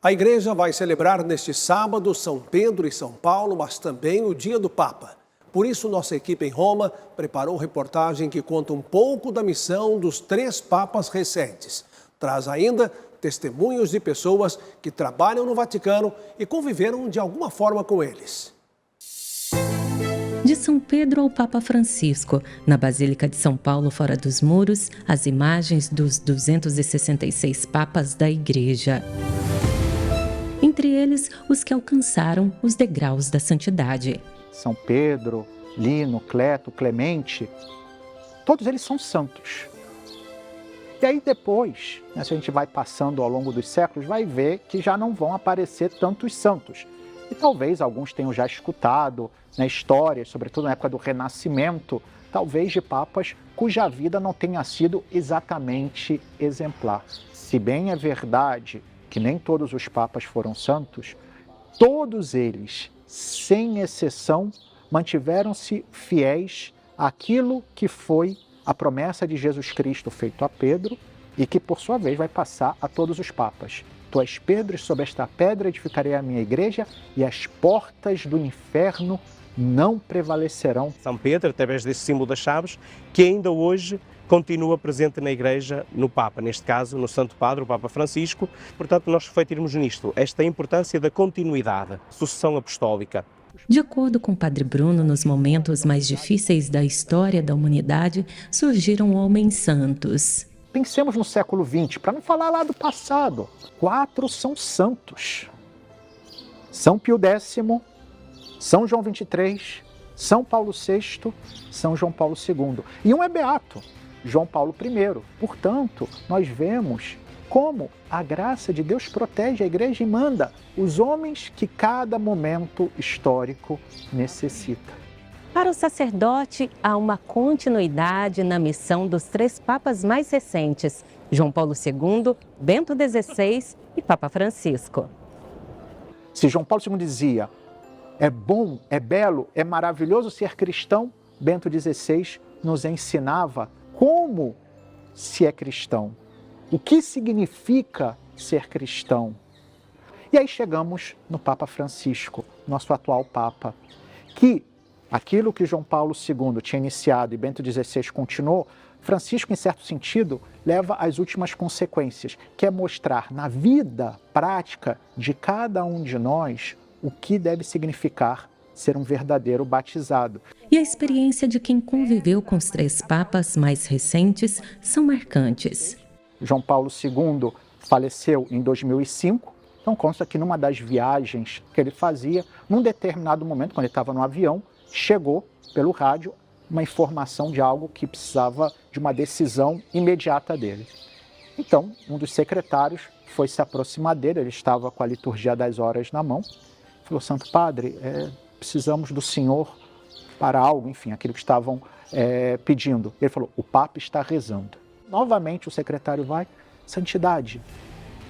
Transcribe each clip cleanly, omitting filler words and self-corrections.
A igreja vai celebrar neste sábado São Pedro e São Paulo, mas também o Dia do Papa. Por isso, nossa equipe em Roma preparou reportagem que conta um pouco da missão dos 3 papas recentes. Traz ainda testemunhos de pessoas que trabalham no Vaticano e conviveram de alguma forma com eles. De São Pedro ao Papa Francisco, na Basílica de São Paulo, fora dos muros, as imagens dos 266 papas da Igreja. Entre eles, os que alcançaram os degraus da santidade. São Pedro, Lino, Cleto, Clemente, todos eles são santos. E aí depois, se a gente vai passando ao longo dos séculos, vai ver que já não vão aparecer tantos santos. E talvez alguns tenham já escutado na história, sobretudo na época do Renascimento, talvez de papas cuja vida não tenha sido exatamente exemplar. Se bem é verdade que nem todos os papas foram santos, todos eles, sem exceção, mantiveram-se fiéis àquilo que foi a promessa de Jesus Cristo feito a Pedro e que, por sua vez, vai passar a todos os papas. Tu és Pedro, e sobre esta pedra edificarei a minha igreja, e as portas do inferno não prevalecerão. São Pedro, através desse símbolo das chaves, que ainda hoje continua presente na Igreja, no Papa, neste caso no Santo Padre, o Papa Francisco. Portanto, nós refletirmos nisto, esta importância da continuidade, sucessão apostólica. De acordo com o Padre Bruno, nos momentos mais difíceis da história da humanidade, surgiram homens santos. Pensemos no século XX, para não falar lá do passado. 4 são santos. São Pio X, São João XXIII, São Paulo VI, São João Paulo II. E um é beato, João Paulo I. Portanto, nós vemos como a graça de Deus protege a igreja e manda os homens que cada momento histórico necessita. Para o sacerdote, há uma continuidade na missão dos 3 papas mais recentes, João Paulo II, Bento XVI e Papa Francisco. Se João Paulo II dizia, é bom, é belo, é maravilhoso ser cristão, Bento XVI nos ensinava como se é cristão, o que significa ser cristão. E aí chegamos no Papa Francisco, nosso atual Papa, que aquilo que João Paulo II tinha iniciado e Bento XVI continuou, Francisco, em certo sentido, leva às últimas consequências, que é mostrar na vida prática de cada um de nós o que deve significar ser um verdadeiro batizado. E a experiência de quem conviveu com os 3 papas mais recentes são marcantes. João Paulo II faleceu em 2005, então consta que numa das viagens que ele fazia, num determinado momento, quando ele estava no avião, chegou pelo rádio uma informação de algo que precisava de uma decisão imediata dele. Então, um dos secretários foi se aproximar dele, ele estava com a liturgia das horas na mão, falou, Santo Padre, precisamos do senhor para algo, enfim, aquilo que estavam pedindo. Ele falou, o Papa está rezando. Novamente o secretário vai, Santidade,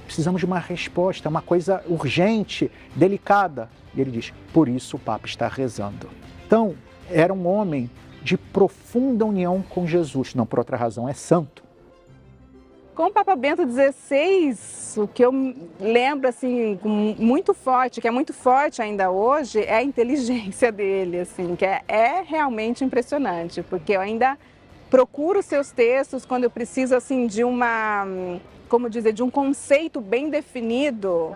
precisamos de uma resposta, uma coisa urgente, delicada. E ele diz, por isso o Papa está rezando. Então, era um homem de profunda união com Jesus, não por outra razão, é santo. Com o Papa Bento XVI, o que eu lembro assim, muito forte, que é muito forte ainda hoje, é a inteligência dele, assim, que é realmente impressionante, porque eu ainda procuro seus textos quando eu preciso assim, de de um conceito bem definido.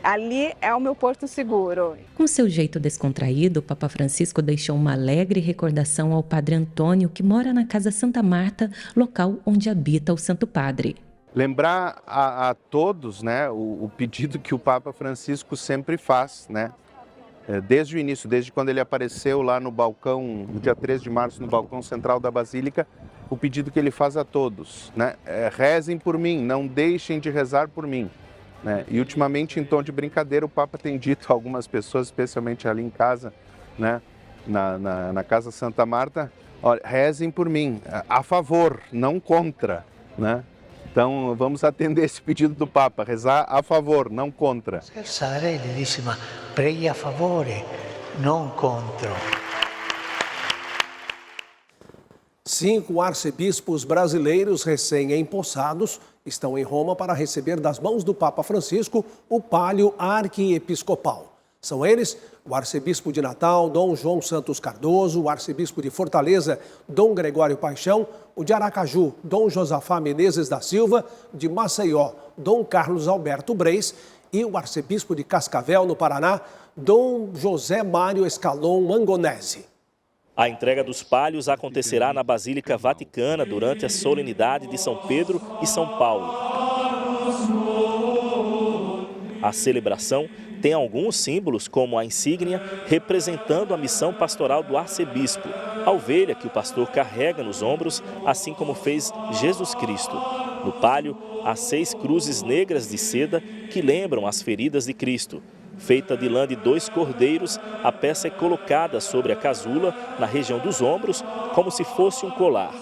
Ali é o meu porto seguro. Com seu jeito descontraído, o Papa Francisco deixou uma alegre recordação ao Padre Antônio, que mora na Casa Santa Marta, local onde habita o Santo Padre. Lembrar a todos, né, o pedido que o Papa Francisco sempre faz, né, desde o início, desde quando ele apareceu lá no balcão, no dia 13 de março, no balcão central da Basílica, o pedido que ele faz a todos, né, rezem por mim, não deixem de rezar por mim. E ultimamente, em tom de brincadeira, o Papa tem dito a algumas pessoas, especialmente ali em casa, né, na Casa Santa Marta, olha, rezem por mim, a favor, não contra, né? Então vamos atender esse pedido do Papa, rezar a favor, não contra. Scherzare, ele disse, ma preghi a favore, non contro. 5 arcebispos brasileiros recém-empossados estão em Roma para receber das mãos do Papa Francisco o palio arquiepiscopal. São eles o arcebispo de Natal, Dom João Santos Cardoso, o arcebispo de Fortaleza, Dom Gregório Paixão, o de Aracaju, Dom Josafá Menezes da Silva, de Maceió, Dom Carlos Alberto Breis e o arcebispo de Cascavel, no Paraná, Dom José Mário Escalon Angonese. A entrega dos palhos acontecerá na Basílica Vaticana durante a solenidade de São Pedro e São Paulo. A celebração tem alguns símbolos, como a insígnia representando a missão pastoral do arcebispo, a ovelha que o pastor carrega nos ombros, assim como fez Jesus Cristo. No palio, há 6 cruzes negras de seda que lembram as feridas de Cristo. Feita de lã de 2 cordeiros, a peça é colocada sobre a casula, na região dos ombros, como se fosse um colar.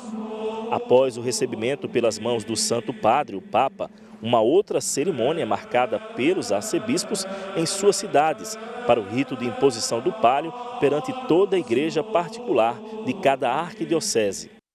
Após o recebimento pelas mãos do Santo Padre, o Papa, uma outra cerimônia marcada pelos arcebispos em suas cidades, para o rito de imposição do palio perante toda a igreja particular de cada arquidiocese.